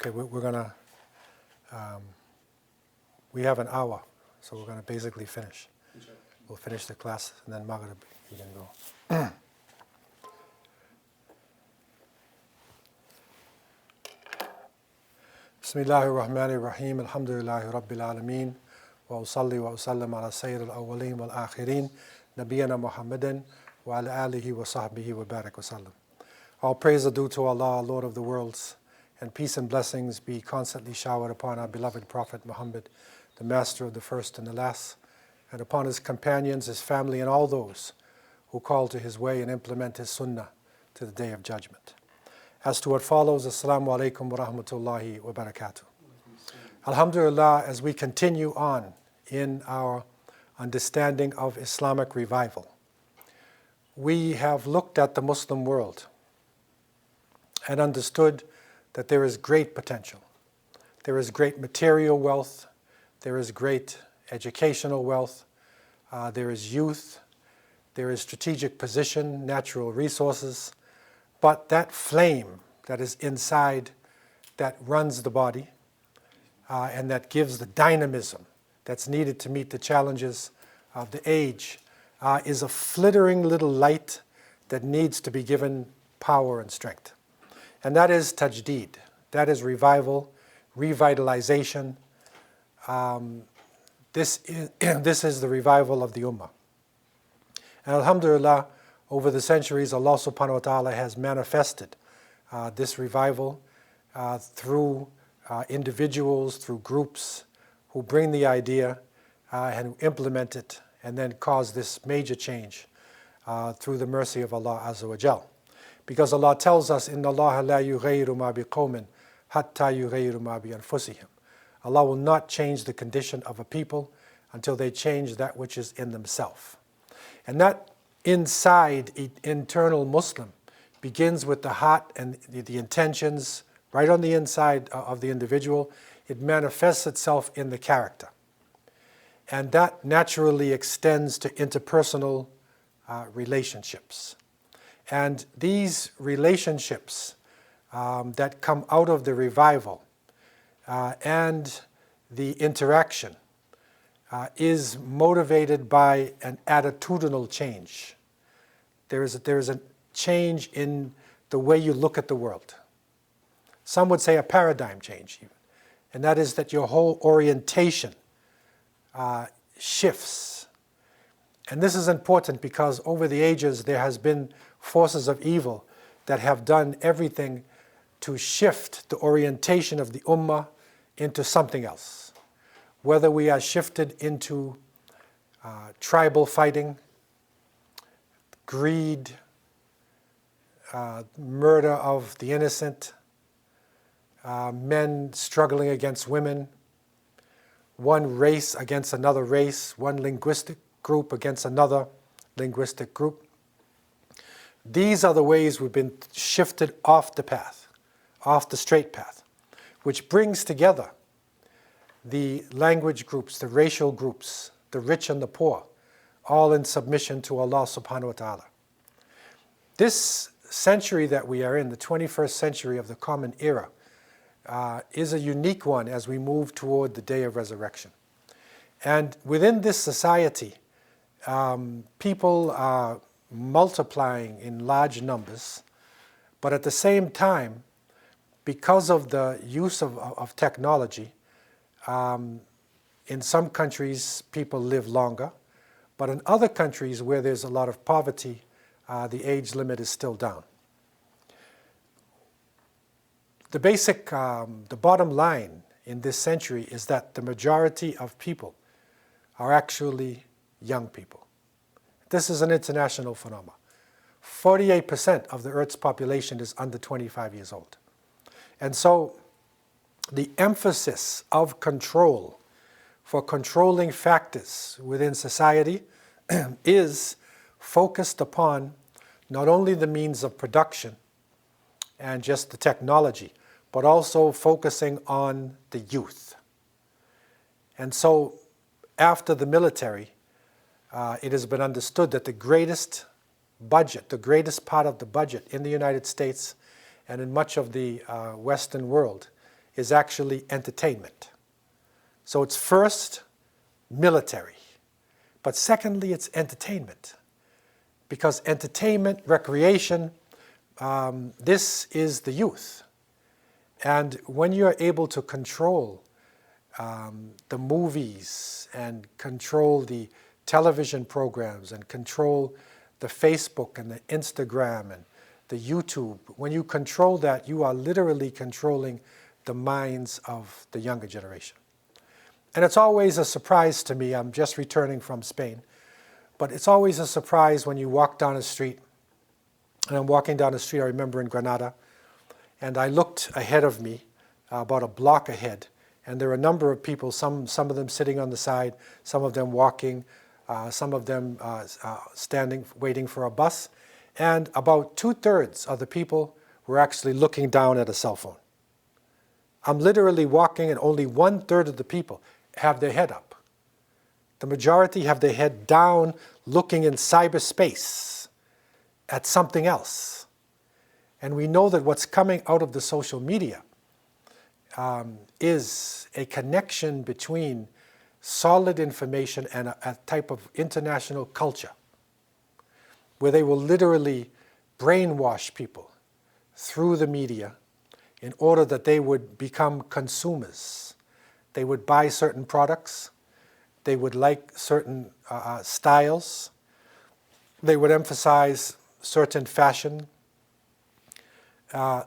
Okay, we're gonna, we have an hour, so we're gonna basically finish. We'll finish the class and then Maghrib, you can go. Bismillahir Rahmanir Rahim, Alhamdulillahi Rabbil Alameen, wa usalli wa usallam ala Sayyid al-Awwaleen wal Akhirin, Nabiyana Muhammadin, wa ala alihi wa sahbihi wa barak wa sallam. All praise are due to Allah, Lord of the worlds, and peace and blessings be constantly showered upon our beloved Prophet Muhammad, the master of the first and the last, and upon his companions, his family, and all those who call to his way and implement his sunnah to the day of judgment. As to what follows, Assalamu alaikum wa rahmatullahi wa barakatuh. Alhamdulillah, as we continue on in our understanding of Islamic revival, we have looked at the Muslim world and understood that there is great potential. There is great material wealth, there is great educational wealth, there is youth, there is strategic position, natural resources, but that flame that is inside, that runs the body, and that gives the dynamism that's needed to meet the challenges of the age, is a flittering little light that needs to be given power and strength. And that is tajdeed, that is revival, revitalization. This is the revival of the Ummah. And alhamdulillah, over the centuries, Allah subhanahu wa ta'ala has manifested this revival through individuals, through groups who bring the idea and implement it and then cause this major change through the mercy of Allah Azza wa Jal. Because Allah tells us, إِنَّ اللَّهَ لَا يُغَيِّرُ مَا بِقَوْمٍ حَتَّى يُغَيِّرُ مَا بِأَنفُسِهِمْ. Allah will not change the condition of a people until they change that which is in themselves. And that inside internal Muslim begins with the heart and the intentions right on the inside of the individual. It manifests itself in the character. And that naturally extends to interpersonal relationships. And these relationships that come out of the revival and the interaction is motivated by an attitudinal change. There is a change in the way you look at the world. Some would say a paradigm change even. And that is that your whole orientation shifts. And this is important because over the ages there has been forces of evil that have done everything to shift the orientation of the Ummah into something else. Whether we are shifted into tribal fighting, greed, murder of the innocent, men struggling against women, one race against another race, one linguistic group against another linguistic group. These are the ways we've been shifted off the path, off the straight path, which brings together the language groups, the racial groups, the rich and the poor, all in submission to Allah subhanahu wa ta'ala. This century that we are in, the 21st century of the Common Era, is a unique one as we move toward the day of resurrection. And within this society, people are multiplying in large numbers, but at the same time, because of the use of technology, in some countries people live longer, but in other countries where there's a lot of poverty, the age limit is still down. The bottom line in this century is that the majority of people are actually young people. This is an international phenomenon. 48% of the Earth's population is under 25 years old. And so the emphasis of control for controlling factors within society is focused upon not only the means of production and just the technology, but also focusing on the youth. And so after the military, it has been understood that the greatest budget, the greatest part of the budget in the United States and in much of the Western world is actually entertainment. So it's first military, but secondly it's entertainment. Because entertainment, recreation, this is the youth. And when you're able to control the movies and control the television programs and control the Facebook and the Instagram and the YouTube, when you control that, you are literally controlling the minds of the younger generation. And it's always a surprise to me, I'm just returning from Spain, but it's always a surprise when you walk down a street, and I'm walking down the street, I remember in Granada, and I looked ahead of me, about a block ahead, and there were a number of people, some of them sitting on the side, some of them walking, some of them standing, waiting for a bus, and about 2/3 of the people were actually looking down at a cell phone. I'm literally walking and only 1/3 of the people have their head up. The majority have their head down, looking in cyberspace at something else. And we know that what's coming out of the social media is a connection between solid information and a type of international culture where they will literally brainwash people through the media in order that they would become consumers. They would buy certain products, they would like certain styles, they would emphasize certain fashion.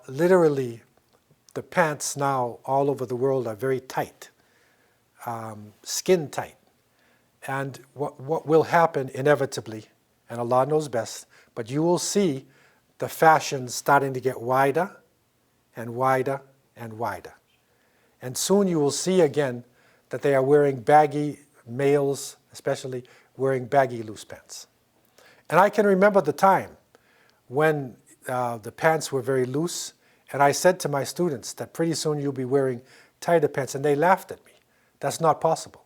Literally, the pants now all over the world are very tight, skin tight. And what will happen inevitably, and Allah knows best, but you will see the fashion starting to get wider and wider and wider. And soon you will see again that they are wearing baggy, males especially, wearing baggy loose pants. And I can remember the time when the pants were very loose, and I said to my students that pretty soon you'll be wearing tighter pants, and they laughed at me. That's not possible.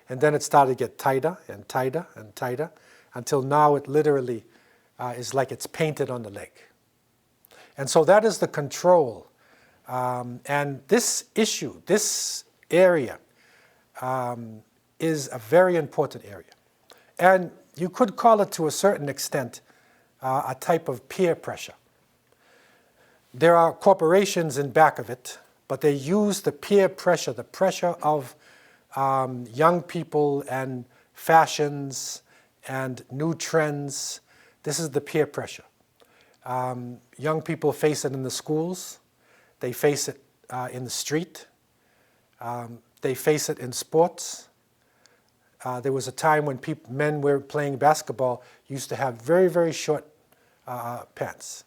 And then it started to get tighter and tighter and tighter, until now it literally is like it's painted on the leg. And so that is the control. And this issue, this area, is a very important area. And you could call it to a certain extent a type of peer pressure. There are corporations in back of it, but they use the peer pressure, the pressure of young people and fashions and new trends. This is the peer pressure. Young people face it in the schools. They face it in the street. They face it in sports. There was a time when men were playing basketball used to have very, very short pants.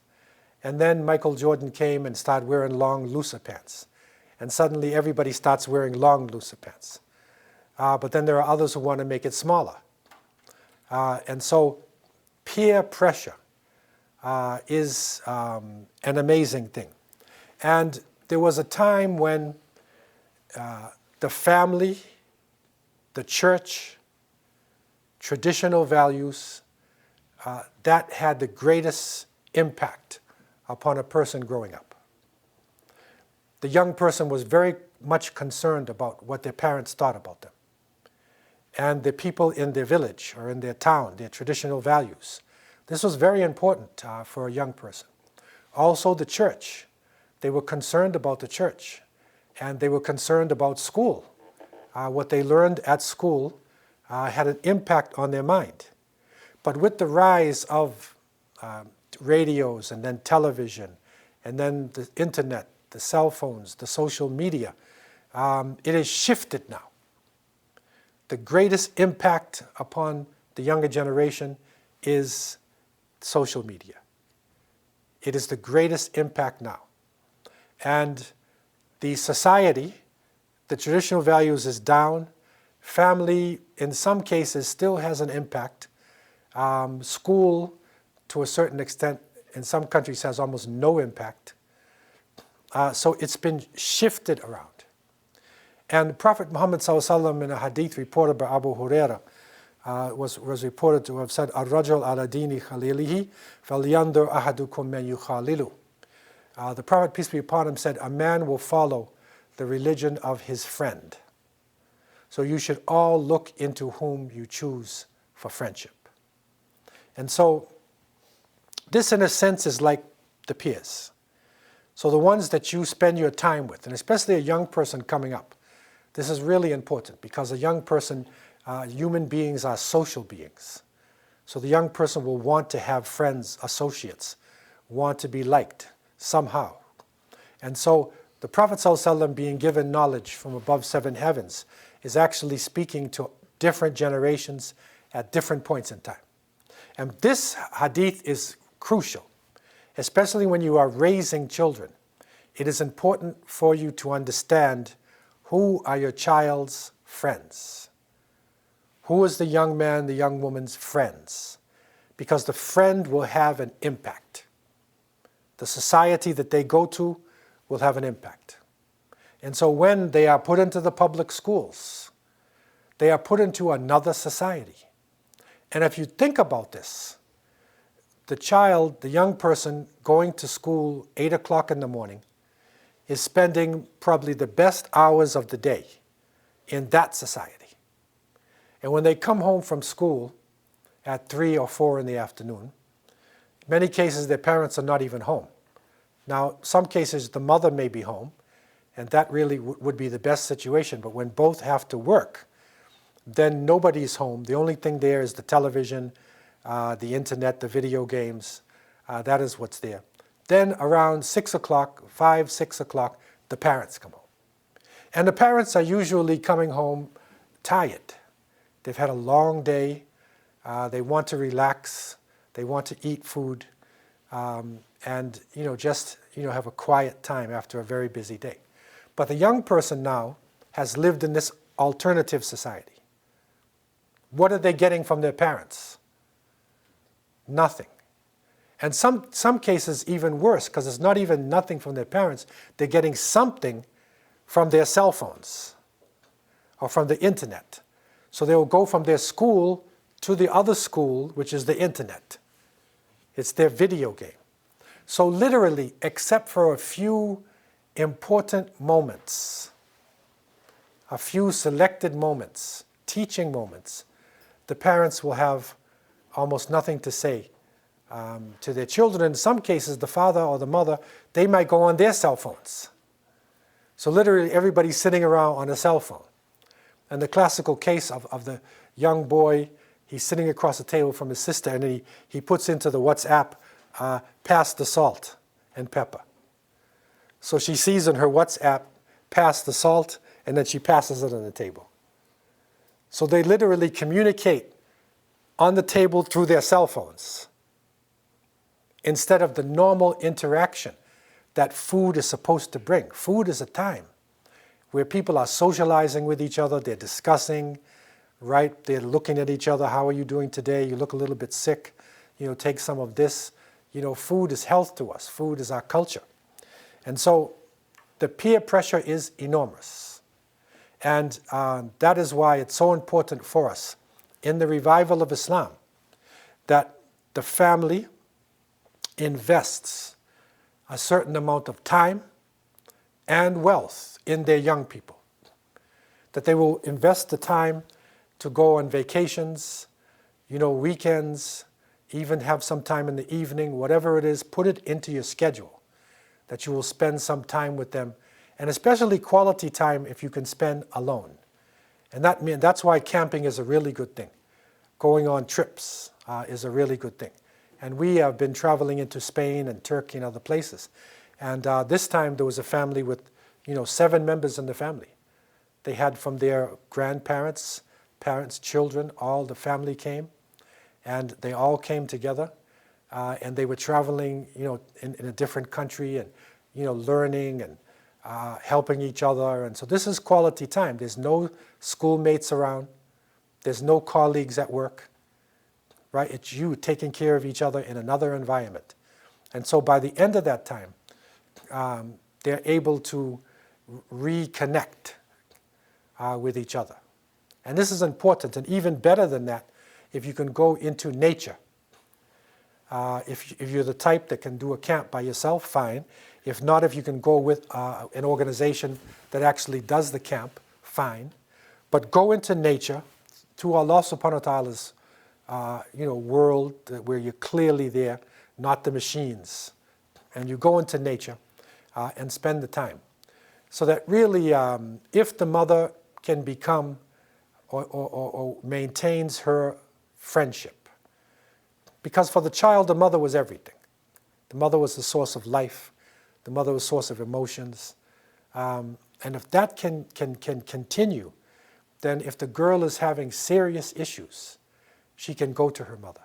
And then Michael Jordan came and started wearing long, looser pants. And suddenly everybody starts wearing long, looser pants. But then there are others who want to make it smaller. And so peer pressure is an amazing thing. And there was a time when the family, the church, traditional values, that had the greatest impact upon a person growing up. The young person was very much concerned about what their parents thought about them. And the people in their village or in their town, their traditional values. This was very important for a young person. Also the church. They were concerned about the church. And they were concerned about school. What they learned at school had an impact on their mind. But with the rise of radios and then television and then the internet, the cell phones, the social media, it has shifted now. The greatest impact upon the younger generation is social media. It is the greatest impact now. And the society, the traditional values is down. Family, in some cases, still has an impact. School, to a certain extent, in some countries has almost no impact. So it's been shifted around. And Prophet Muhammad ﷺ in a hadith reported by Abu Huraira was reported to have said, "Ar-rajul ala dini khalilihi falyandur ahadukum man yukhalilu." The Prophet, peace be upon him, said, a man will follow the religion of his friend. So you should all look into whom you choose for friendship. And so this, in a sense, is like the peers. So the ones that you spend your time with, and especially a young person coming up, this is really important because a young person, human beings are social beings. So the young person will want to have friends, associates, want to be liked somehow. And so the Prophet ﷺ being given knowledge from above 7 heavens is actually speaking to different generations at different points in time. And this hadith is crucial, especially when you are raising children. It is important for you to understand who are your child's friends. Who is the young man, the young woman's friends? Because the friend will have an impact. The society that they go to will have an impact. And so when they are put into the public schools, they are put into another society. And if you think about this, the child, the young person going to school 8 o'clock in the morning is spending probably the best hours of the day in that society. And when they come home from school at 3 or 4 in the afternoon, in many cases their parents are not even home. Now, some cases the mother may be home, and that really would be the best situation. But when both have to work, then nobody's home. The only thing there is the television, the internet, the video games. That is what's there. Then around 6 o'clock, 5, 6 o'clock, the parents come home. And the parents are usually coming home tired. They've had a long day. They want to relax. They want to eat food. And just have a quiet time after a very busy day. But the young person now has lived in this alternative society. What are they getting from their parents? Nothing. And some cases even worse, because it's not even nothing from their parents. They're getting something from their cell phones or from the internet. So they will go from their school to the other school, which is the internet. It's their video game. So literally, except for a few important moments, a few selected moments, teaching moments, the parents will have almost nothing to say to their children. In some cases, the father or the mother, they might go on their cell phones. So literally, everybody's sitting around on a cell phone. And the classical case of the young boy, he's sitting across the table from his sister, and he puts into the WhatsApp, pass the salt and pepper. So she sees in her WhatsApp, pass the salt, and then she passes it on the table. So they literally communicate on the table through their cell phones instead of the normal interaction that food is supposed to bring. Food is a time where people are socializing with each other, they're discussing, right? They're looking at each other, how are you doing today? You look a little bit sick, take some of this. Food is health to us. Food is our culture. And so the peer pressure is enormous. And that is why it's so important for us in the revival of Islam that the family invests a certain amount of time and wealth in their young people. That they will invest the time to go on vacations, weekends, even have some time in the evening, whatever it is, put it into your schedule, that you will spend some time with them, and especially quality time if you can spend alone. And that's why camping is a really good thing. Going on trips is a really good thing. And we have been traveling into Spain and Turkey and other places. And this time there was a family with 7 members in the family. They had from their grandparents, parents, children, all the family came. And they all came together, and they were traveling, in a different country, and learning and helping each other. And so this is quality time. There's no schoolmates around. There's no colleagues at work, right? It's you taking care of each other in another environment. And so by the end of that time, they're able to reconnect with each other. And this is important, and even better than that, if you can go into nature. If you're the type that can do a camp by yourself, fine. If not, if you can go with an organization that actually does the camp, fine. But go into nature, to Allah subhanahu wa ta'ala's world where you're clearly there, not the machines. And you go into nature and spend the time. So that really, if the mother can become or maintains her friendship, because for the child, the mother was everything. The mother was the source of life. The mother was the source of emotions. And if that can continue, then if the girl is having serious issues, she can go to her mother.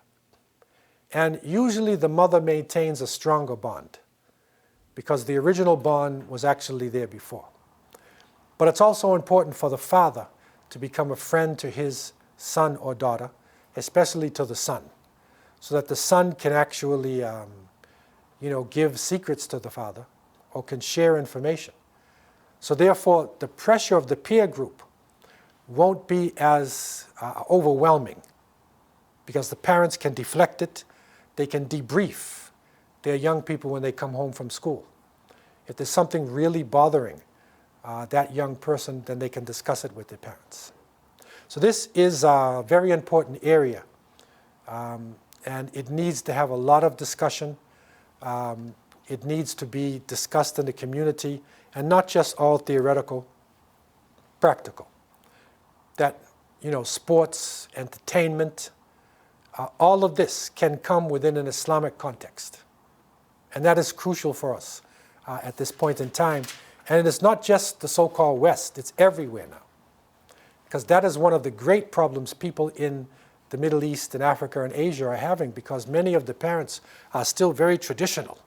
And usually the mother maintains a stronger bond because the original bond was actually there before. But it's also important for the father to become a friend to his son or daughter, especially to the son, so that the son can actually give secrets to the father or can share information. So therefore, the pressure of the peer group won't be as overwhelming because the parents can deflect it. They can debrief their young people when they come home from school. If there's something really bothering that young person, then they can discuss it with their parents. So this is a very important area, and it needs to have a lot of discussion. It needs to be discussed in the community, and not just all theoretical, practical. That, sports, entertainment, all of this can come within an Islamic context. And that is crucial for us at this point in time. And it is not just the so-called West, it's everywhere now. Because that is one of the great problems people in the Middle East and Africa and Asia are having, because many of the parents are still very traditional.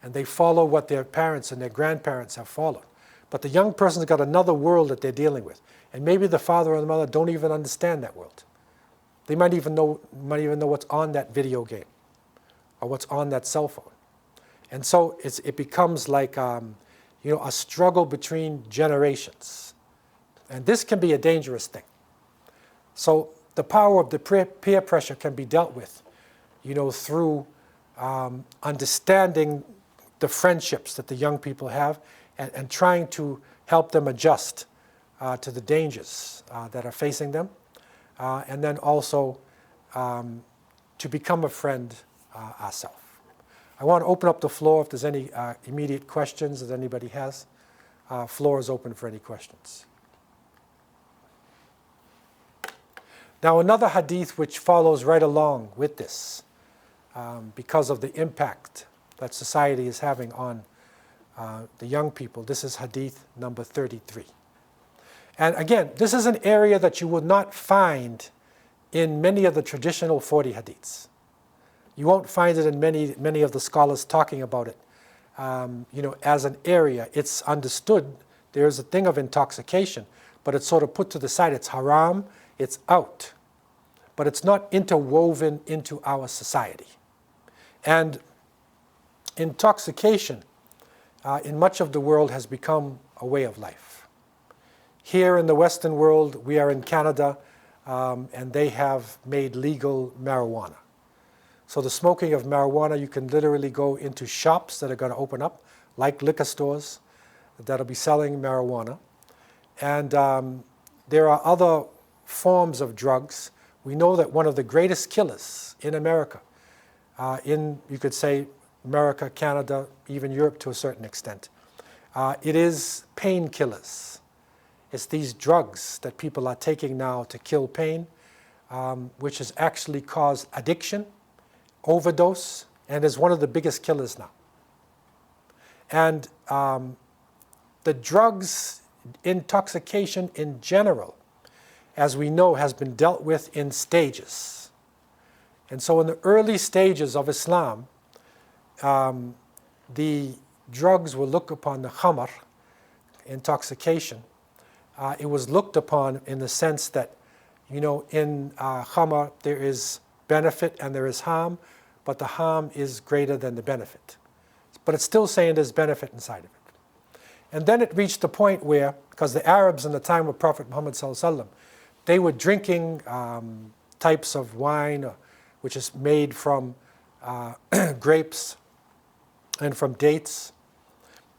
And they follow what their parents and their grandparents have followed. But the young person's got another world that they're dealing with. And maybe the father or the mother don't even understand that world. They might even know what's on that video game or what's on that cell phone. And so it becomes like a struggle between generations. And this can be a dangerous thing. So the power of the peer pressure can be dealt with, through understanding the friendships that the young people have and trying to help them adjust to the dangers that are facing them. And then also to become a friend ourselves. I want to open up the floor if there's any immediate questions that anybody has. Floor is open for any questions. Now another hadith which follows right along with this, because of the impact that society is having on the young people. This is Hadith number 33. And again, this is an area that you will not find in many of the traditional 40 hadiths. You won't find it in many of the scholars talking about it, as an area. It's understood. There's a thing of intoxication, but it's sort of put to the side. It's haram, it's out. But it's not interwoven into our society. And intoxication in much of the world has become a way of life. Here in the Western world, we are in Canada, and they have made legal marijuana. So the smoking of marijuana, you can literally go into shops that are going to open up, like liquor stores, that'll be selling marijuana. And there are other forms of drugs. We know that one of the greatest killers in America, you could say America, Canada, even Europe to a certain extent, it is painkillers. It's these drugs that people are taking now to kill pain, which has actually caused addiction, overdose, and is one of the biggest killers now. And the drugs, intoxication in general, as we know, has been dealt with in stages. And so in the early stages of Islam, the drugs were looked upon, the khamar, intoxication. It was looked upon in the sense that, in khamar there is benefit and there is harm, but the harm is greater than the benefit. But it's still saying there's benefit inside of it. And then it reached the point where, because the Arabs in the time of Prophet Muhammad ﷺ, they were drinking types of wine which is made from grapes and from dates.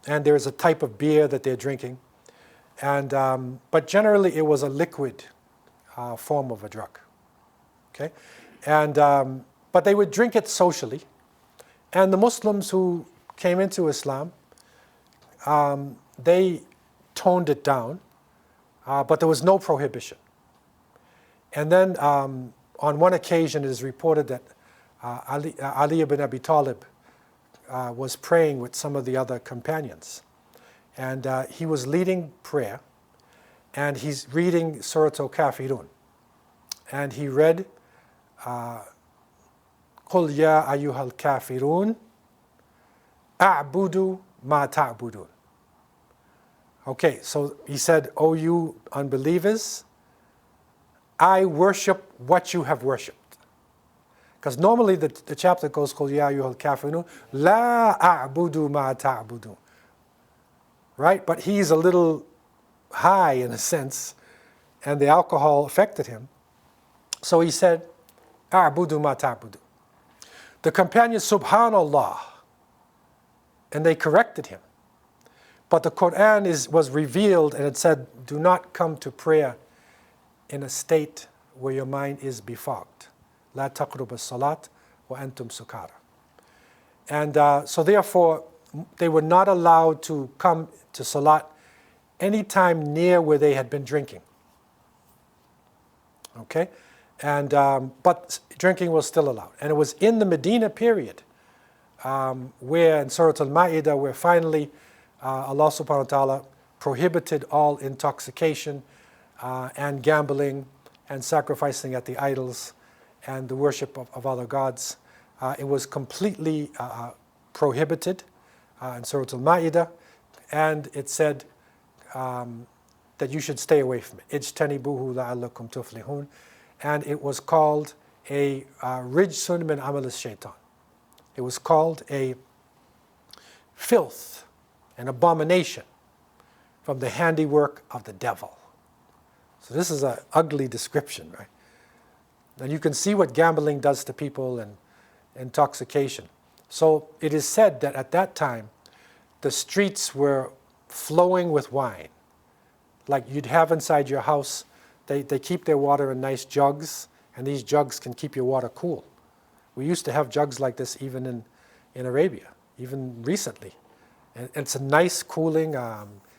And there's a type of beer that they're drinking. And, but generally it was a liquid form of a drug. Okay? And, but they would drink it socially. And the Muslims who came into Islam, they toned it down, but there was no prohibition. And then on one occasion it is reported that Ali ibn Abi Talib was praying with some of the other companions. And he was leading prayer, and he's reading Surah Al-Kafirun. And he read, قُلْ يَا أَيُّهَا الْكَافِرُونَ أَعْبُدُ مَا تَعْبُدُونَ. Okay, so he said, "O you unbelievers, I worship what you have worshipped." Because normally the chapter goes, قُلْ يَا أَيُّهَا الْكَافِرُونَ لَا أَعْبُدُ مَا تَعْبُدُونَ. Right? But he's a little high in a sense, and the alcohol affected him. So he said, أَعْبُدُ مَا تَعْبُدُ. The companion, Subhanallah, and they corrected him. But the Quran was revealed, and it said, do not come to prayer in a state where your mind is befogged. لَا تَقْرُبَ الصَّلَاةِ وَأَنْتُمْ سُكَارَى. And so therefore, they were not allowed to come to Salat any time near where they had been drinking. Okay? And, but drinking was still allowed. And it was in the Medina period where in Surah Al-Ma'idah, where finally Allah subhanahu wa ta'ala prohibited all intoxication and gambling and sacrificing at the idols and the worship of other gods. It was completely prohibited in Surah Al-Ma'idah, and it said that you should stay away from it. اجتنبوه لعلكم تفلحون. And it was called a rijsun min amal shaitan. It was called a filth, an abomination from the handiwork of the devil. So this is an ugly description, right? And you can see what gambling does to people and intoxication. So it is said that at that time, the streets were flowing with wine. Like you'd have inside your house, they keep their water in nice jugs, and these jugs can keep your water cool. We used to have jugs like this even in Arabia, even recently. And it's a nice cooling,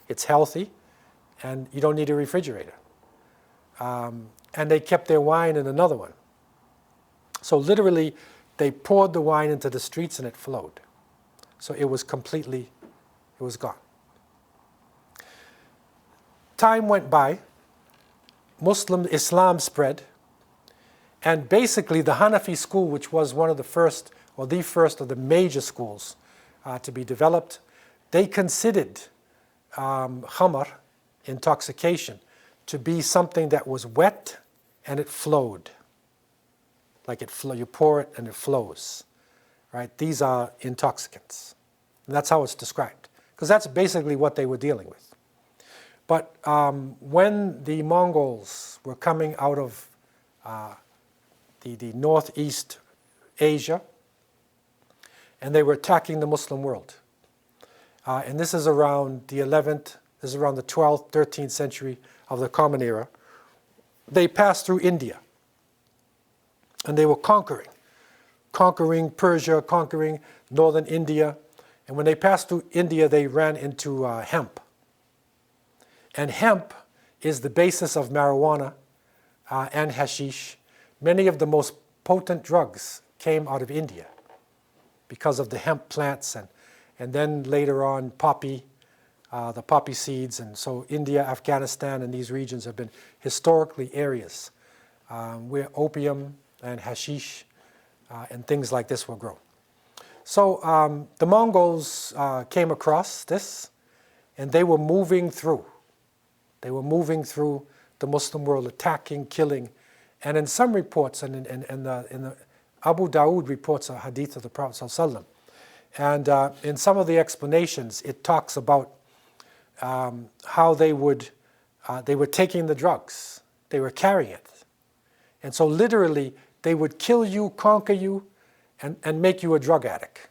it's healthy, and you don't need a refrigerator. And they kept their wine in another one. So literally, they poured the wine into the streets and it flowed. So it was completely, it was gone. Time went by, Islam spread, and basically the Hanafi school, which was one of the first, or the first of the major schools to be developed, they considered khamar, intoxication, to be something that was wet and it flowed. Like you pour it and it flows. Right? These are intoxicants. And that's how it's described. Because that's basically what they were dealing with. But when the Mongols were coming out of the northeast Asia, and they were attacking the Muslim world, and this is around the 11th, this is around the 12th, 13th century of the Common Era, they passed through India. And they were conquering Persia, conquering northern India. And when they passed through India, they ran into hemp. And hemp is the basis of marijuana and hashish. Many of the most potent drugs came out of India because of the hemp plants and then later on poppy, the poppy seeds. And so India, Afghanistan, and these regions have been historically areas where opium and hashish and things like this were grown. So the Mongols came across this, and they were moving through. They were moving through the Muslim world, attacking, killing. And in some reports, and in the Abu Dawood reports a hadith of the Prophet ﷺ, and in some of the explanations, it talks about how they were taking the drugs. They were carrying it. And so literally, they would kill you, conquer you, and make you a drug addict.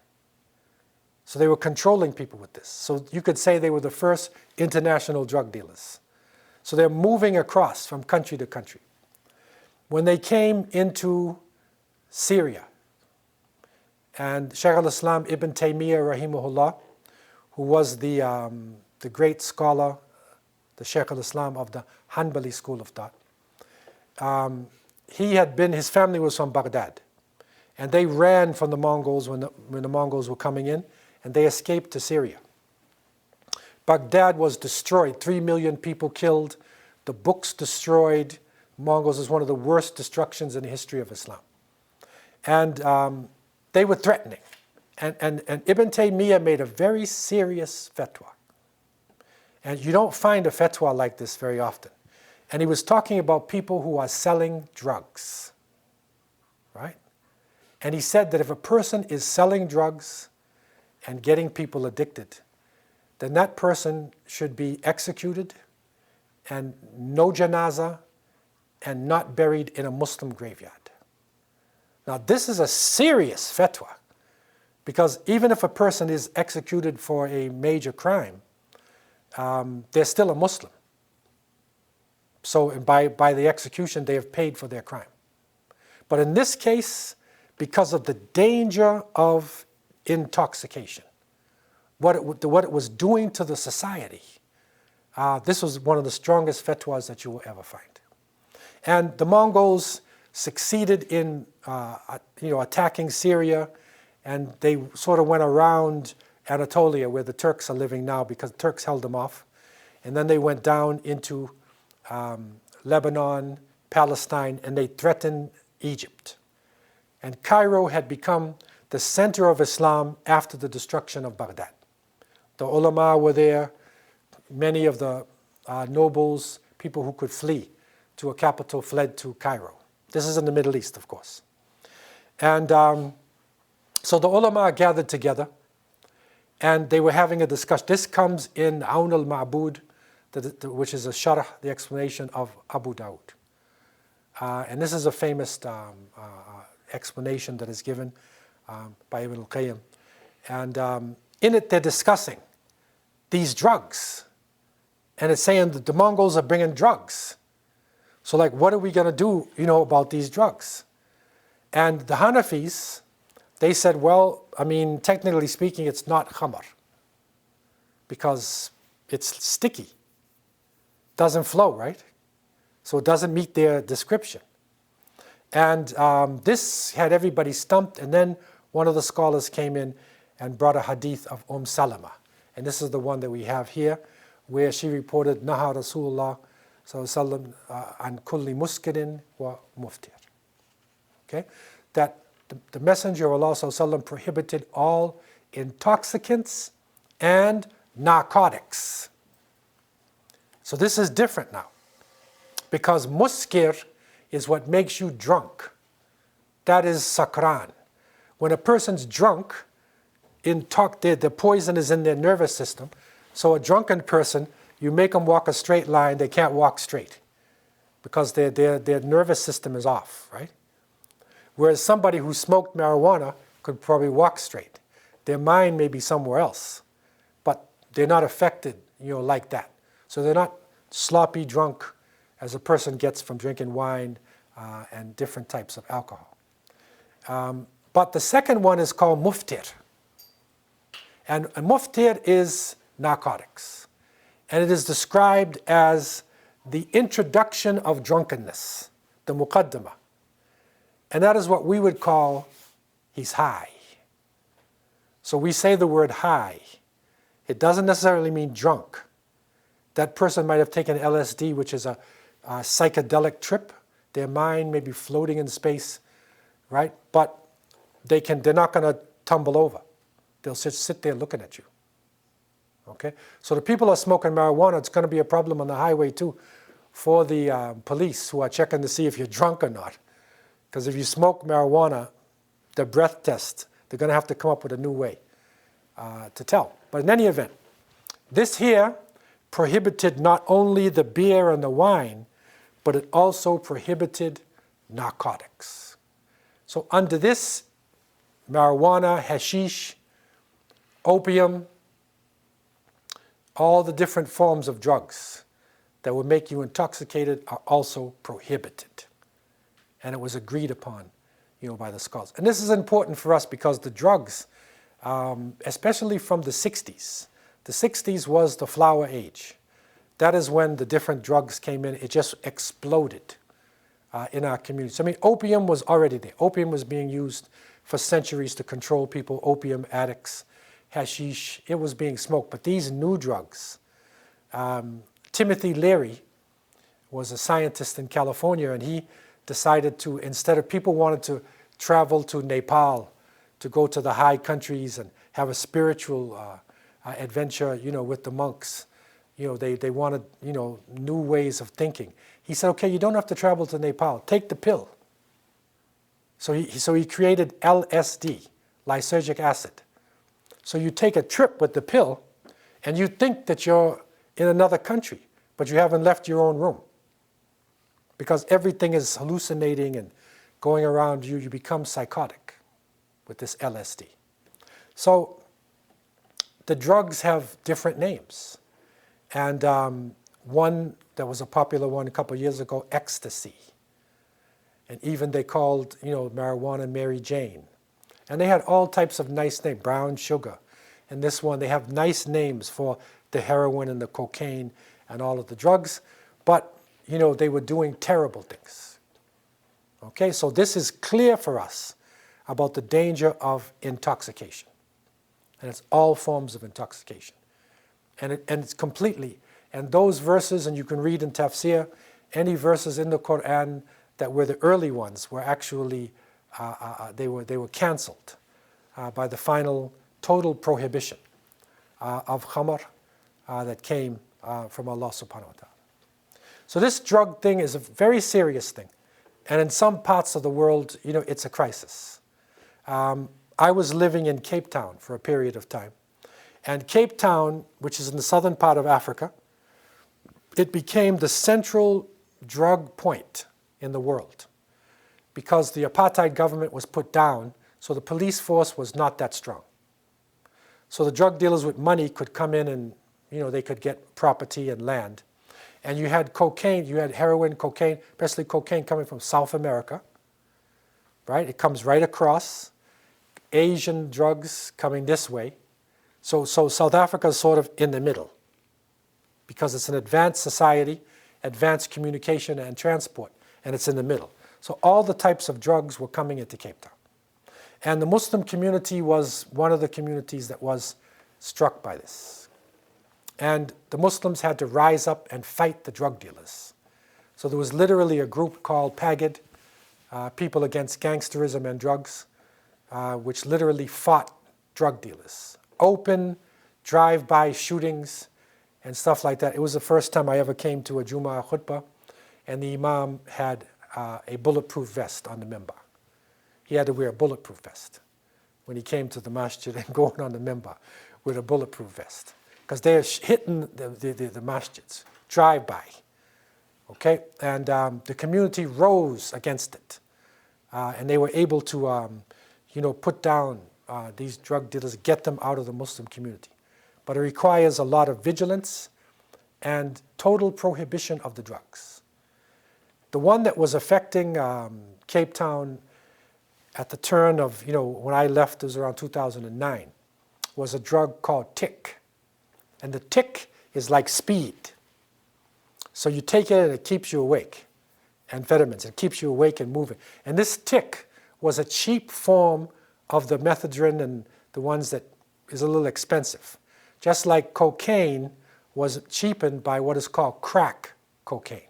So they were controlling people with this. So you could say they were the first international drug dealers. So they're moving across from country to country. When they came into Syria, and Shaykh al-Islam Ibn Taymiyyah rahimahullah, who was the great scholar, the Shaykh al-Islam of the Hanbali school of thought, his family was from Baghdad. And they ran from the Mongols when the Mongols were coming in, and they escaped to Syria. Baghdad was destroyed, 3 million people killed, the books destroyed. Mongols is one of the worst destructions in the history of Islam. And they were threatening. And Ibn Taymiyyah made a very serious fatwa. And you don't find a fatwa like this very often. And he was talking about people who are selling drugs, right? And he said that if a person is selling drugs and getting people addicted, then that person should be executed and no janazah and not buried in a Muslim graveyard. Now this is a serious fatwa, because even if a person is executed for a major crime, they're still a Muslim. So by the execution, they have paid for their crime. But in this case, because of the danger of intoxication, what it was doing to the society, this was one of the strongest fatwas that you will ever find. And the Mongols succeeded in attacking Syria, and they sort of went around Anatolia, where the Turks are living now, because the Turks held them off. And then they went down into Lebanon, Palestine, and they threatened Egypt. And Cairo had become the center of Islam after the destruction of Baghdad. The ulama were there, many of the nobles, people who could flee to a capital fled to Cairo. This is in the Middle East, of course. And so the ulama gathered together, and they were having a discussion. This comes in Awn al-Ma'bud, which is a sharh, the explanation of Abu Dawud. And this is a famous explanation that is given by Ibn al-Qayyim. And in it, they're discussing these drugs. And it's saying that the Mongols are bringing drugs. So like, what are we going to do, about these drugs? And the Hanafis, they said, well, technically speaking, it's not khamar, because it's sticky. Doesn't flow, right? So it doesn't meet their description. And this had everybody stumped, and then one of the scholars came in and brought a hadith of Salama. And this is the one that we have here, where she reported, Naha Rasulullah sallallahu an kulli muskirin wa muftir. Okay? That the Messenger of Allah sallallahu prohibited all intoxicants and narcotics. So this is different now, because muskir is what makes you drunk. That is sakran. When a person's drunk, the poison is in their nervous system. So a drunken person, you make them walk a straight line, they can't walk straight, because their nervous system is off, right? Whereas somebody who smoked marijuana could probably walk straight. Their mind may be somewhere else, but they're not affected, like that. So they're not sloppy drunk as a person gets from drinking wine and different types of alcohol. But the second one is called muftir. And muftir is narcotics. And it is described as the introduction of drunkenness, the muqaddamah. And that is what we would call, he's high. So we say the word high. It doesn't necessarily mean drunk. That person might have taken LSD, which is a psychedelic trip. Their mind may be floating in space, right? But they're not going to tumble over. They'll sit there looking at you. Okay? So the people who are smoking marijuana, it's going to be a problem on the highway too for the police who are checking to see if you're drunk or not. Because if you smoke marijuana, the breath test, they're going to have to come up with a new way to tell. But in any event, this here prohibited not only the beer and the wine, but it also prohibited narcotics. So under this marijuana, hashish, opium, all the different forms of drugs that would make you intoxicated are also prohibited. And it was agreed upon, by the scholars. And this is important for us because the drugs, especially from the 60s was the flower age. That is when the different drugs came in. It just exploded in our communities. I mean, opium was already there. Opium was being used for centuries to control people, opium addicts, hashish, it was being smoked. But these new drugs, Timothy Leary was a scientist in California, and he decided to, instead of people wanted to travel to Nepal to go to the high countries and have a spiritual adventure, with the monks. They wanted, new ways of thinking. He said, okay, you don't have to travel to Nepal. Take the pill. So he created LSD, lysergic acid. So you take a trip with the pill, and you think that you're in another country, but you haven't left your own room. Because everything is hallucinating and going around you, you become psychotic with this LSD. So the drugs have different names. And one that was a popular one a couple of years ago, ecstasy. And even they called, marijuana Mary Jane. And they had all types of nice names, brown sugar. And this one, they have nice names for the heroin and the cocaine and all of the drugs. But, they were doing terrible things. Okay, so this is clear for us about the danger of intoxication. And it's all forms of intoxication. And it's completely, and those verses, and you can read in Tafsir, any verses in the Quran that were the early ones were actually, they were canceled by the final total prohibition of khamr that came from Allah subhanahu wa ta'ala. So this drug thing is a very serious thing. And in some parts of the world, it's a crisis. I was living in Cape Town for a period of time. And Cape Town, which is in the southern part of Africa, it became the central drug point in the world because the apartheid government was put down, so the police force was not that strong. So the drug dealers with money could come in and, they could get property and land. And you had cocaine, you had heroin, cocaine, especially cocaine coming from South America, right? It comes right across. Asian drugs coming this way. So South Africa is sort of in the middle because it's an advanced society, advanced communication and transport, and it's in the middle. So all the types of drugs were coming into Cape Town. And the Muslim community was one of the communities that was struck by this. And the Muslims had to rise up and fight the drug dealers. So there was literally a group called PAGID, People Against Gangsterism and Drugs, which literally fought drug dealers. Open drive-by shootings and stuff like that. It was the first time I ever came to a Jummah khutbah, and the imam had a bulletproof vest on the minbar. He had to wear a bulletproof vest when he came to the masjid and going on the minbar with a bulletproof vest. Because they're hitting the masjids, drive-by. Okay? And the community rose against it. And they were able to put down these drug dealers, get them out of the Muslim community. But it requires a lot of vigilance and total prohibition of the drugs. The one that was affecting Cape Town at the turn of, when I left, it was around 2009, was a drug called tick. And the tick is like speed. So you take it and it keeps you awake. Amphetamines, it keeps you awake and moving. And this tick was a cheap form of the methadone and the ones that is a little expensive. Just like cocaine was cheapened by what is called crack cocaine.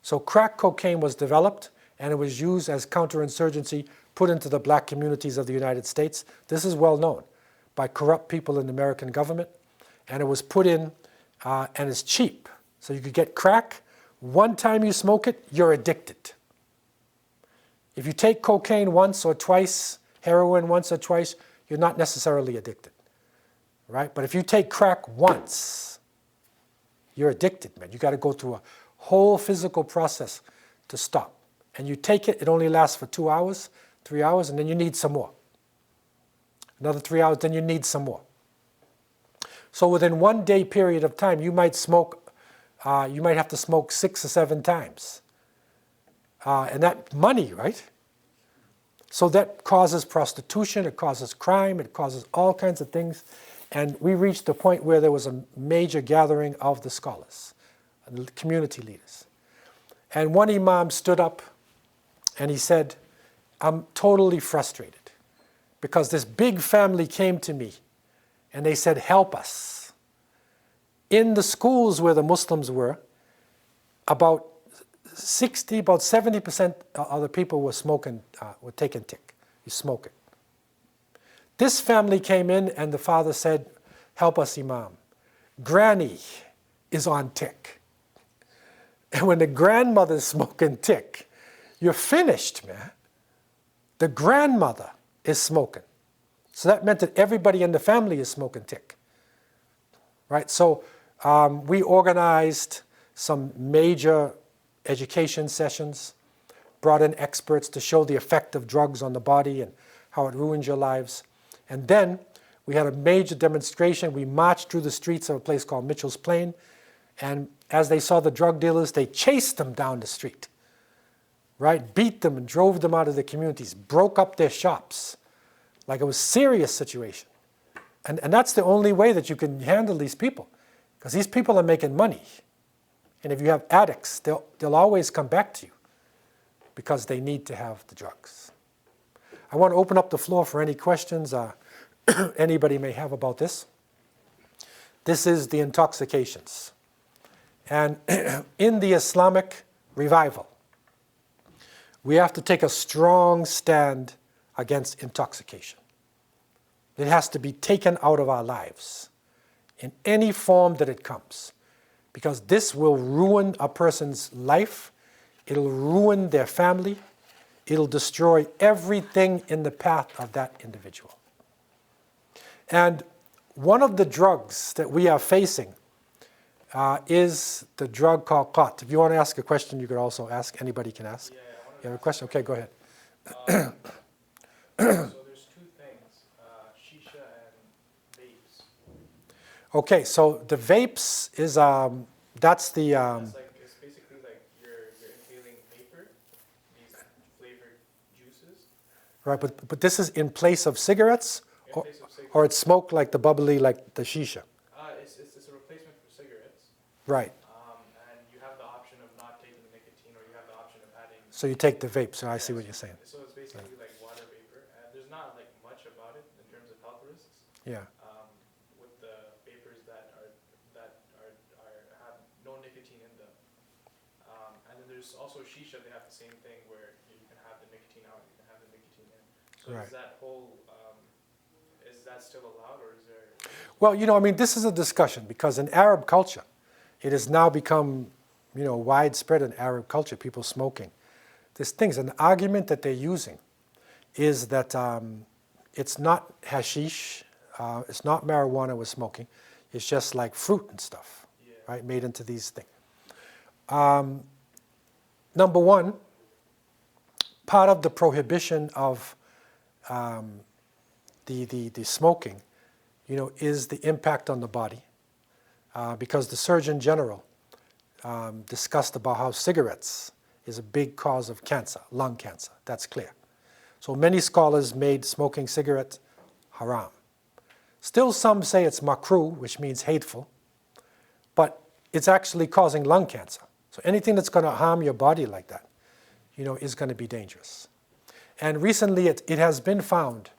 So crack cocaine was developed and it was used as counterinsurgency put into the black communities of the United States. This is well known by corrupt people in the American government. And it was put in and it's cheap. So you could get crack. One time you smoke it, you're addicted. If you take cocaine once or twice, heroin once or twice, you're not necessarily addicted, right? But if you take crack once, you're addicted, man. You got to go through a whole physical process to stop. And you take it, it only lasts for 2 hours, 3 hours, and then you need some more. another 3 hours, then you need some more. So within 1 day period of time, you might have to smoke 6 or 7 times. And that money, right? So that causes prostitution, it causes crime, it causes all kinds of things. And we reached the point where there was a major gathering of the scholars, community leaders. And one imam stood up and he said, I'm totally frustrated because this big family came to me and they said, help us. In the schools where the Muslims were, about 70% of the people were smoking, were taking tick. You smoke it. This family came in and the father said, help us, Imam. Granny is on tick. And when the grandmother's smoking tick, you're finished, man. The grandmother is smoking. So that meant that everybody in the family is smoking tick. Right? So we organized some major education sessions, brought in experts to show the effect of drugs on the body and how it ruins your lives. And then we had a major demonstration. We marched through the streets of a place called Mitchell's Plain. And as they saw the drug dealers, they chased them down the street, right? Beat them and drove them out of the communities, broke up their shops. Like it was a serious situation. And that's the only way that you can handle these people, because these people are making money. And if you have addicts, they'll always come back to you because they need to have the drugs. I want to open up the floor for any questions anybody may have about this. This is the intoxications. And in the Islamic revival, we have to take a strong stand against intoxication. It has to be taken out of our lives in any form that it comes, because this will ruin a person's life, it'll ruin their family, it'll destroy everything in the path of that individual. And one of the drugs that we are facing is the drug called qat. If you want to ask a question, you could also ask. Anybody can ask. Yeah, you have a question? Okay, go ahead. So there's two things, shisha and vapes. Okay, so the vapes is, that's the... It's basically like you're inhaling vapor, these flavored juices. Right, but this is in place of cigarettes? In place of cigarettes. Or it's smoked like the bubbly, like the shisha? It's a replacement for cigarettes. Right. And you have the option of not taking the nicotine, or you have the option of adding... So you take the vape, so I see what you're saying. So it's basically like water vapor, and there's not like much about it in terms of health risks. Yeah. With the vapors that have no nicotine in them. And then there's also shisha. They have the same thing where you can have the nicotine out, you can have the nicotine in. So Right. is that whole is that still allowed, or is there? Well, I mean, this is a discussion because in Arab culture, it has now become, widespread in Arab culture, people smoking. There's things, an argument that they're using is that it's not hashish, it's not marijuana we're smoking, it's just like fruit and stuff, Yeah. right, made into these things. Number one, part of the prohibition of the smoking, is the impact on the body, because the Surgeon General discussed about how cigarettes is a big cause of cancer, lung cancer. That's clear. So many scholars made smoking cigarettes haram. Still some say it's makruh, which means hateful, but it's actually causing lung cancer. So anything that's going to harm your body like that, is going to be dangerous. And recently it has been found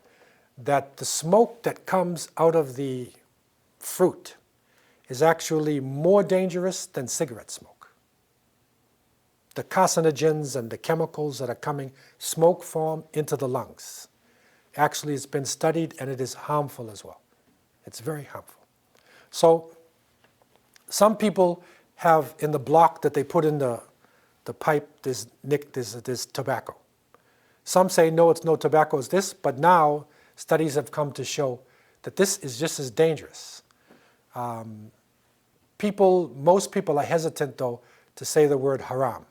that the smoke that comes out of the fruit is actually more dangerous than cigarette smoke. The carcinogens and the chemicals that are coming smoke form into the lungs. Actually, it's been studied and it is harmful as well. It's very harmful. So some people have in the block that they put in the pipe, there's tobacco. Some say, no, it's no tobacco, it's this, but now studies have come to show that this is just as dangerous. Most people are hesitant, though, to say the word haram.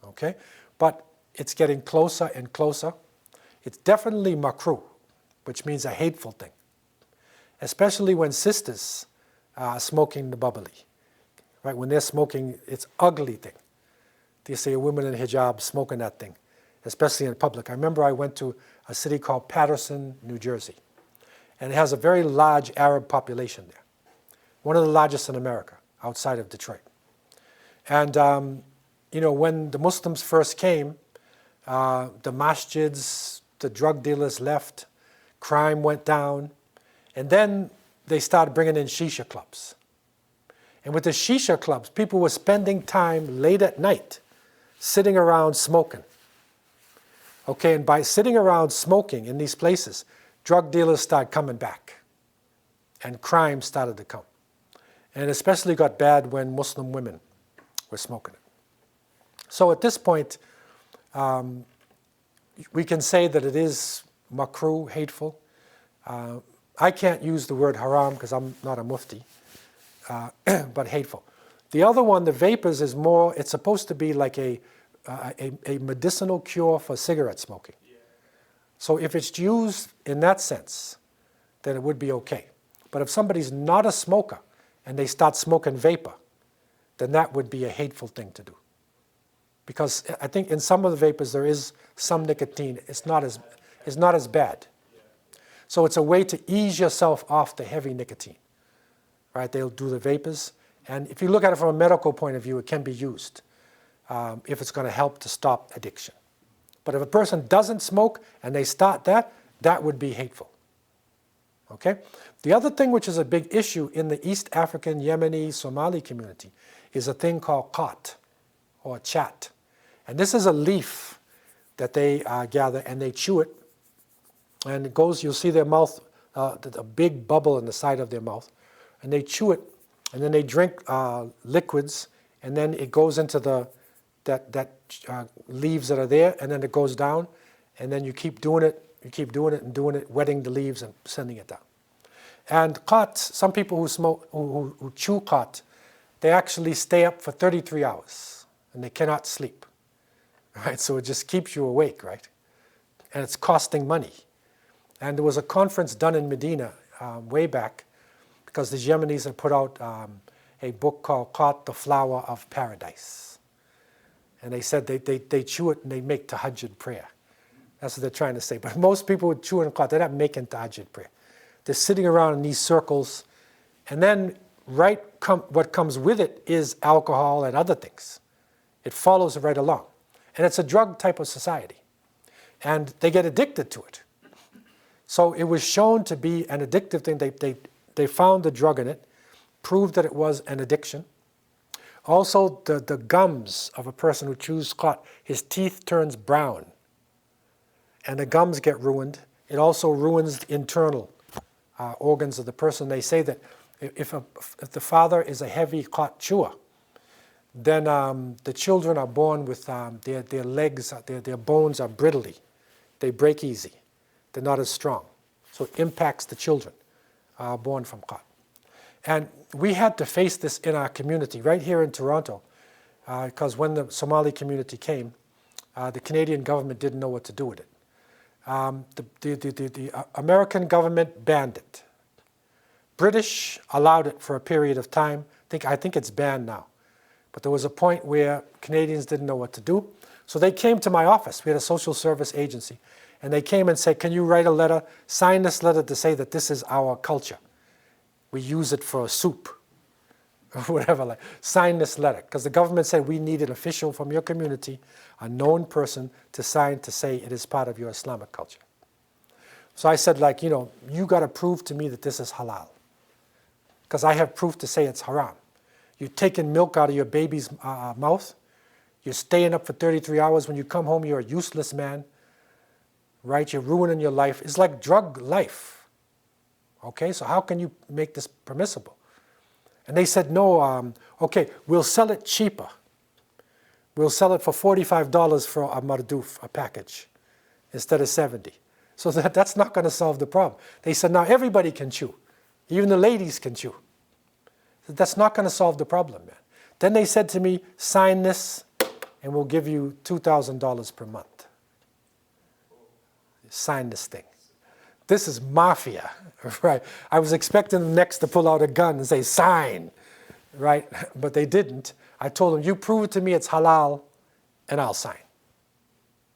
Okay? But it's getting closer and closer. It's definitely makruh. which means a hateful thing. Especially when sisters are smoking the bubbly. Right? When they're smoking, it's ugly thing. You see a woman in hijab smoking that thing, especially in public. I remember I went to a city called Patterson, New Jersey, and it has a very large Arab population there. One of the largest in America, outside of Detroit. And, when the Muslims first came, the masjids, the drug dealers left, crime went down, and then they started bringing in shisha clubs. And with the shisha clubs, people were spending time late at night sitting around smoking. Okay, and by sitting around smoking in these places, drug dealers started coming back, and crime started to come. And it especially got bad when Muslim women were smoking it. So at this point, we can say that it is makruh, hateful. I can't use the word haram because I'm not a mufti, but hateful. The other one, the vapors, is more, it's supposed to be like a medicinal cure for cigarette smoking. So if it's used in that sense, then it would be okay. But if somebody's not a smoker and they start smoking vapor, then that would be a hateful thing to do. Because I think in some of the vapors there is some nicotine. It's not as bad. So it's a way to ease yourself off the heavy nicotine. Right? They'll do the vapors. And if you look at it from a medical point of view, it can be used if it's going to help to stop addiction. But if a person doesn't smoke and they start that, that would be hateful. Okay? The other thing which is a big issue in the East African, Yemeni, Somali community is a thing called qat, or chat. And this is a leaf that they gather and they chew it. And it goes, you'll see their mouth, a big bubble in the side of their mouth. And they chew it, and then they drink liquids, and then it goes into that leaves that are there, and then it goes down, and then you keep doing it, and doing it, wetting the leaves and sending it down. And qat, some people who smoke, who chew qat, they actually stay up for 33 hours, and they cannot sleep. Right? So it just keeps you awake, right? And it's costing money. And there was a conference done in Medina way back, because the Yemenis had put out a book called Qat, the Flower of Paradise. And they said they chew it and they make tahajjud prayer. That's what they're trying to say. But most people who chew on Qat, they're not making tahajjud prayer. They're sitting around in these circles, and then what comes with it is alcohol and other things. It follows right along. And it's a drug type of society. And they get addicted to it. So it was shown to be an addictive thing. They found the drug in it, proved that it was an addiction. Also, the gums of a person who chews qat, his teeth turns brown, and the gums get ruined. It also ruins the internal organs of the person. They say that if the father is a heavy qat chewer, then the children are born with their legs, their bones are brittly. They break easy. They're not as strong. So it impacts the children born from qat. And we had to face this in our community, right here in Toronto, because when the Somali community came, the Canadian government didn't know what to do with it. The American government banned it. British allowed it for a period of time. I think it's banned now. But there was a point where Canadians didn't know what to do. So they came to my office. We had a social service agency. And they came and said, can you write a letter, sign this letter to say that this is our culture. We use it for soup, or whatever. Sign this letter. Because the government said we need an official from your community, a known person, to sign to say it is part of your Islamic culture. So I said, you got to prove to me that this is halal. Because I have proof to say it's haram. You're taking milk out of your baby's mouth. You're staying up for 33 hours. When you come home, you're a useless man. Right? You're ruining your life. It's like drug life. Okay, so how can you make this permissible? And they said, no, okay, we'll sell it cheaper. We'll sell it for $45 for a marduf, a package, instead of $70. So that's not going to solve the problem. They said, now everybody can chew. Even the ladies can chew. That's not going to solve the problem, man. Then they said to me, sign this, and we'll give you $2,000 per month. Sign this thing. This is mafia, right? I was expecting them next to pull out a gun and say, sign, right? But they didn't. I told them, you prove it to me it's halal, and I'll sign.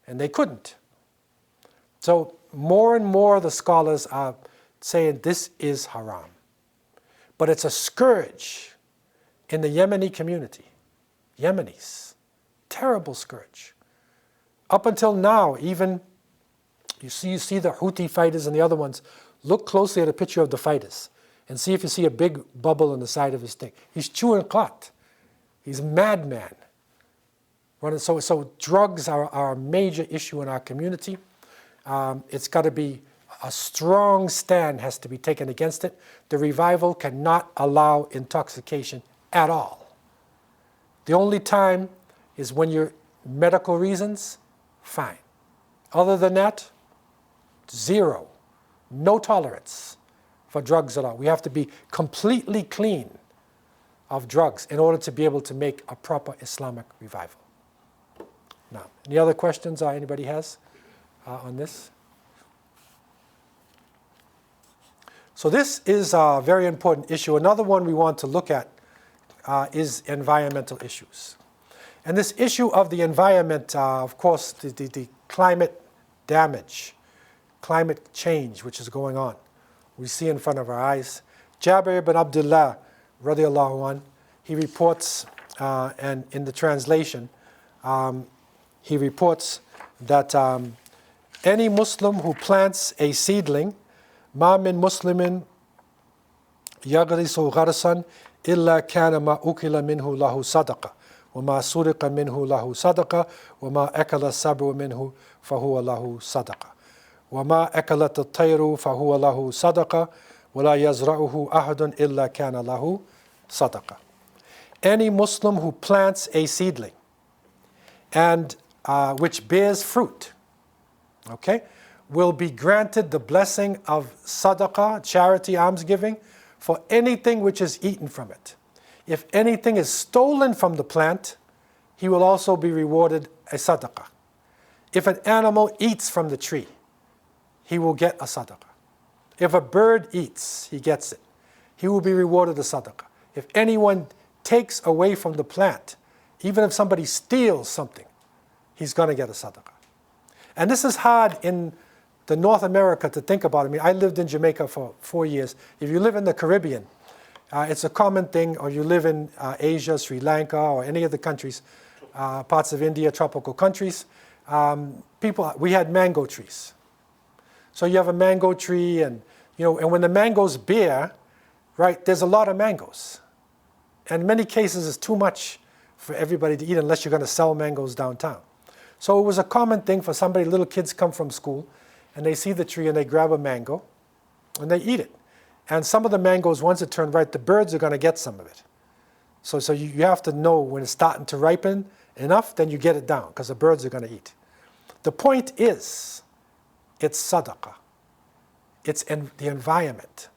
And they couldn't. So more and more the scholars are saying this is haram. But it's a scourge in the Yemeni community. Yemenis, terrible scourge. Up until now, even you see the Houthi fighters and the other ones, look closely at a picture of the fighters and see if you see a big bubble on the side of his thing. He's chewing clot. He's a madman. So drugs are a major issue in our community. It's got to be a strong stand has to be taken against it. The revival cannot allow intoxication at all. The only time is when you're medical reasons, fine. Other than that, zero. No tolerance for drugs at all. We have to be completely clean of drugs in order to be able to make a proper Islamic revival. Now, any other questions anybody has on this? So this is a very important issue. Another one we want to look at is environmental issues. And this issue of the environment, of course, the climate damage, climate change, which is going on. We see in front of our eyes. Jabir ibn Abdullah, radiallahu anh, he reports, and in the translation, he reports that any Muslim who plants a seedling, ma min muslimin yagrisu gharsan illa kana ma ukila minhu lahu sadaqa, wa ma suriqa minhu lahu sadaqa, wa ma akala sabru minhu fahuwa lahu sadaqa, wa ma akalat at-tayru fahuwa lahu sadaqa, wa la yazra'uhu ahadun illa kana lahu sadaqa. Any Muslim who plants a seedling and which bears fruit, okay, will be granted the blessing of sadaqah, charity, almsgiving, for anything which is eaten from it. If anything is stolen from the plant, he will also be rewarded a sadaqah. If an animal eats from the tree, he will get a sadaqah. If a bird eats, he gets it. He will be rewarded a sadaqah. If anyone takes away from the plant, even if somebody steals something, he's going to get a sadaqah. And this is hard in the North America to think about. I mean, I lived in Jamaica for 4 years. If you live in the Caribbean, it's a common thing, or you live in Asia, Sri Lanka, or any of the countries, parts of India, tropical countries, we had mango trees. So you have a mango tree, and and when the mangoes bear, right, there's a lot of mangoes. And in many cases, it's too much for everybody to eat unless you're going to sell mangoes downtown. So it was a common thing for somebody, little kids come from school, and they see the tree and they grab a mango, and they eat it. And some of the mangoes, once it turned ripe, the birds are going to get some of it. So you have to know when it's starting to ripen enough, then you get it down, because the birds are going to eat. The point is, it's sadaqah. It's in the environment.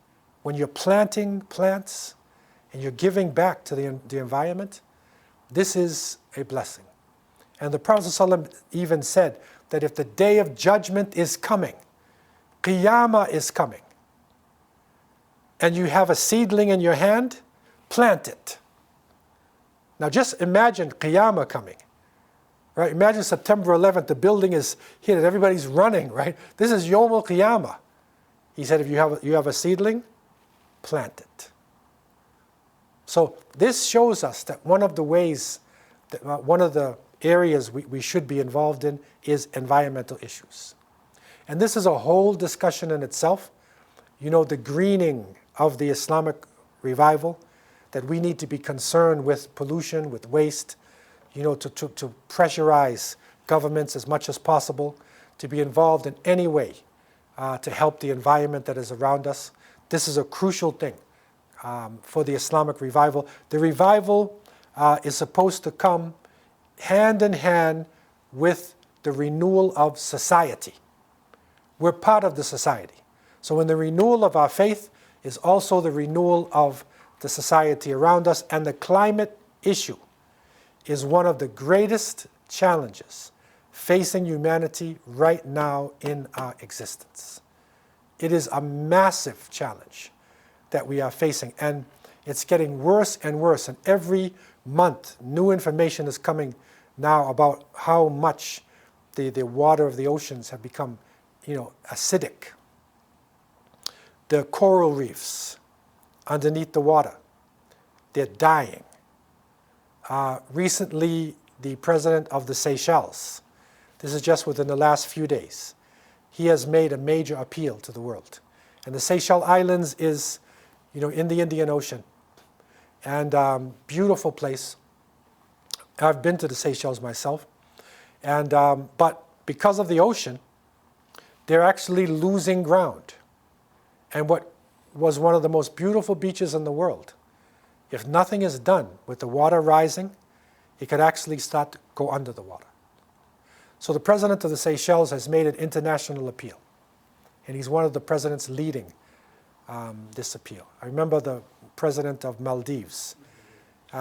When you're planting plants and you're giving back to the environment, this is a blessing. And the Prophet ﷺ even said that if the day of judgment is coming, Qiyamah is coming, and you have a seedling in your hand, plant it. Now just imagine Qiyamah coming, right? Imagine September 11th, the building is hit and everybody's running, right? This is Yawm al-Qiyamah. He said if you have a seedling, plant it. So this shows us that one of the ways, one of the areas we should be involved in is environmental issues. And this is a whole discussion in itself. The greening of the Islamic revival, that we need to be concerned with pollution, with waste, to pressurize governments as much as possible, to be involved in any way to help the environment that is around us. This is a crucial thing for the Islamic revival. The revival is supposed to come hand in hand with the renewal of society. We're part of the society. So in the renewal of our faith is also the renewal of the society around us, and the climate issue is one of the greatest challenges facing humanity right now in our existence. it is a massive challenge that we are facing, and it's getting worse and worse. And every month, new information is coming now about how much the water of the oceans have become, acidic. The coral reefs underneath the water, they're dying. Recently, the president of the Seychelles, this is just within the last few days, he has made a major appeal to the world. And the Seychelles Islands is, in the Indian Ocean, and beautiful place. I've been to the Seychelles myself, and but because of the ocean, they're actually losing ground. And what was one of the most beautiful beaches in the world, if nothing is done with the water rising, it could actually start to go under the water. So the president of the Seychelles has made an international appeal, and he's one of the presidents leading this appeal. I remember the president of Maldives.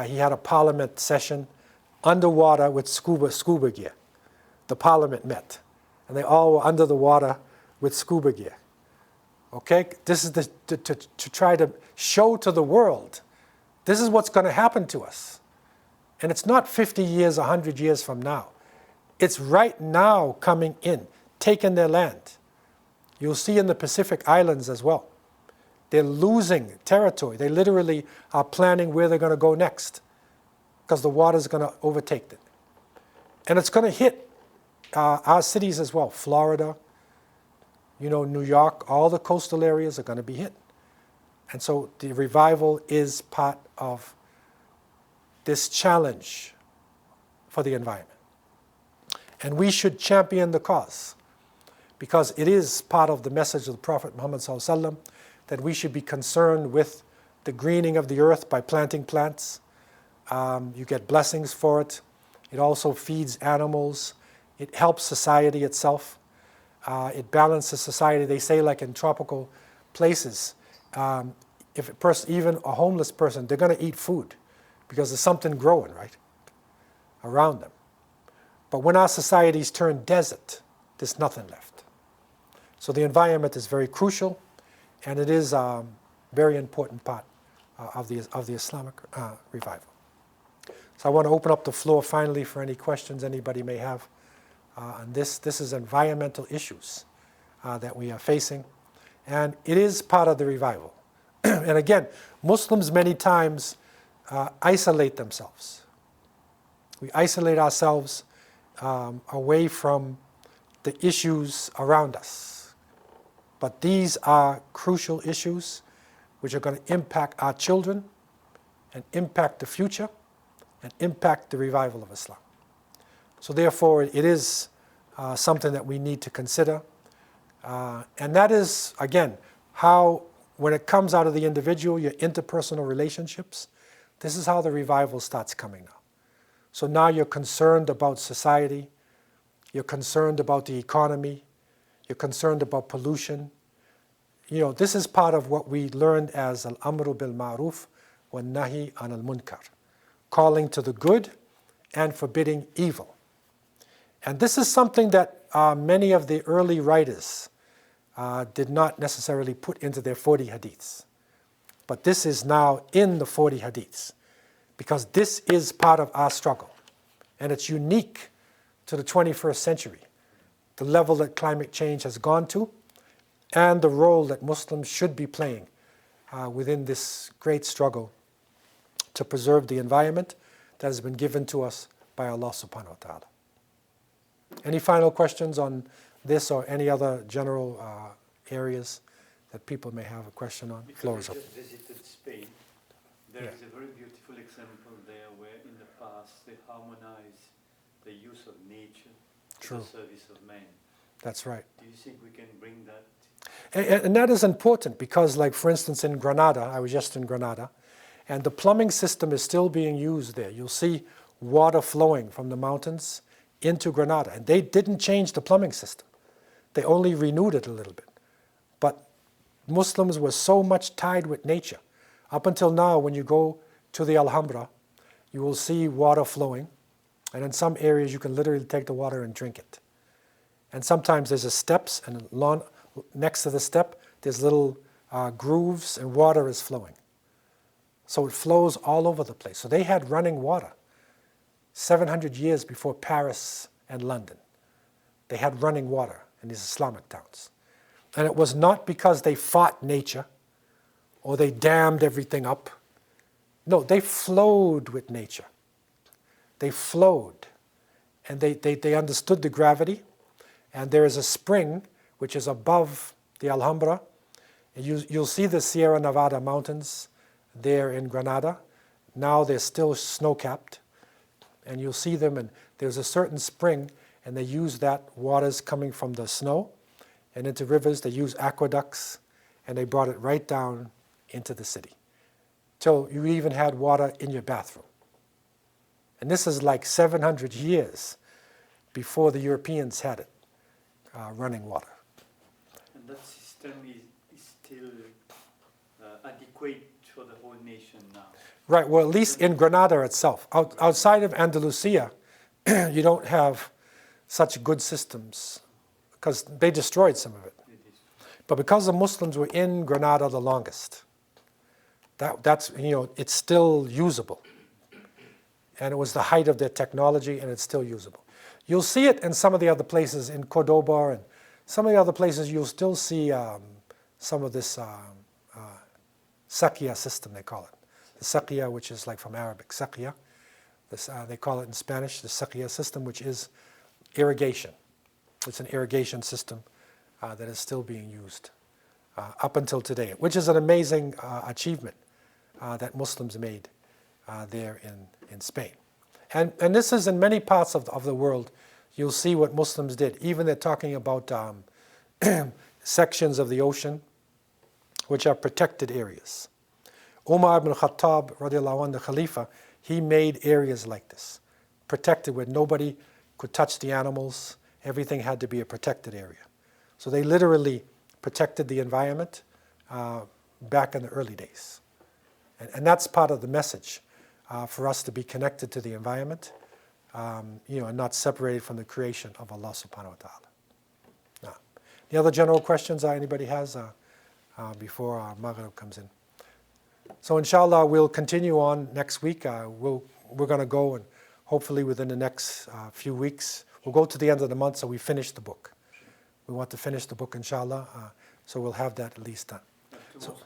He had a parliament session underwater with scuba gear. The parliament met, and they all were under the water with scuba gear. Okay, this is to try to show to the world, this is what's going to happen to us. And it's not 50 years, 100 years from now. It's right now coming in, taking their land. You'll see in the Pacific Islands as well. They're losing territory. They literally are planning where they're going to go next because the water's going to overtake it. And it's going to hit our cities as well, Florida, New York, all the coastal areas are going to be hit. And so the revival is part of this challenge for the environment. And we should champion the cause because it is part of the message of the Prophet Muhammad ﷺ that we should be concerned with the greening of the earth by planting plants. You get blessings for it. It also feeds animals. It helps society itself. It balances society. They say, like in tropical places, if even a homeless person, they're going to eat food because there's something growing, right, around them. But when our societies turn desert, there's nothing left. So the environment is very crucial, and it is a very important part of the Islamic revival. So I want to open up the floor finally for any questions anybody may have on this. This is environmental issues that we are facing, and it is part of the revival. And again, Muslims many times isolate themselves. We isolate ourselves away from the issues around us. But these are crucial issues which are going to impact our children and impact the future and impact the revival of Islam. So therefore, it is something that we need to consider. And that is, again, how, when it comes out of the individual, your interpersonal relationships, this is how the revival starts coming now. So now you're concerned about society, you're concerned about the economy, you're concerned about pollution. This is part of what we learned as al-amru bil ma'ruf wa nahi an al-munkar, calling to the good and forbidding evil. And this is something that many of the early writers did not necessarily put into their 40 hadiths. But this is now in the 40 hadiths, because this is part of our struggle. And it's unique to the 21st century, the level that climate change has gone to, and the role that Muslims should be playing within this great struggle to preserve the environment that has been given to us by Allah subhanahu wa ta'ala. Any final questions on this or any other general areas that people may have a question on? Because Floor I is open. just visited Spain. There is a very beautiful example there where in the past they harmonized the use of nature to the service of man. That's right. Do you think we can bring that? And that is important because, like, for instance, in Granada, I was just in Granada, and the plumbing system is still being used there. You'll see water flowing from the mountains into Granada. And they didn't change the plumbing system. They only renewed it a little bit. But Muslims were so much tied with nature. Up until now, when you go to the Alhambra, you will see water flowing. And in some areas, you can literally take the water and drink it. And sometimes there's a steps, and next to the step, there's little grooves and water is flowing. So it flows all over the place. So they had running water 700 years before Paris and London. They had running water in these Islamic towns. And it was not because they fought nature or they dammed everything up. No, they flowed with nature. They flowed. And they understood the gravity. And there is a spring which is above the Alhambra. And you'll see the Sierra Nevada mountains there in Granada. Now they're still snow-capped. And you'll see them, and there's a certain spring, and they use that waters coming from the snow and into rivers. They use aqueducts, and they brought it right down into the city. So you even had water in your bathroom. And this is like 700 years before the Europeans had it, running water. And that system is still adequate for the whole nation now. Right, well, at least in Granada itself. Outside of Andalusia, you don't have such good systems because they destroyed some of it. But because the Muslims were in Granada the longest, that's, it's still usable. And it was the height of their technology, and it's still usable. You'll see it in some of the other places, in Cordoba and some of the other places. You'll still see some of this sakia system, they call it. The sakia, which is like from Arabic, sakia. They call it in Spanish, the sakia system, which is irrigation. It's an irrigation system that is still being used up until today, which is an amazing achievement that Muslims made there in Spain. And this is in many parts of the world. You'll see what Muslims did. Even they're talking about sections of the ocean which are protected areas. Umar ibn Khattab, radiallahu anh, the Khalifa, he made areas like this, protected where nobody could touch the animals. Everything had to be a protected area. So they literally protected the environment back in the early days. And that's part of the message, for us to be connected to the environment, and not separated from the creation of Allah subhanahu wa ta'ala. Now, the other general questions anybody has before Maghrib comes in? So inshallah, we'll continue on next week. We're going to go, and hopefully within the next few weeks, we'll go to the end of the month so we finish the book. We want to finish the book, inshallah, so we'll have that at least done. So,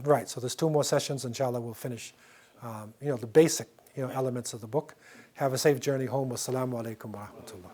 right, so there's 2 more sessions, inshallah, we'll finish the basic elements of the book. Have a safe journey home. Wassalamu alaikum wa rahmatullah.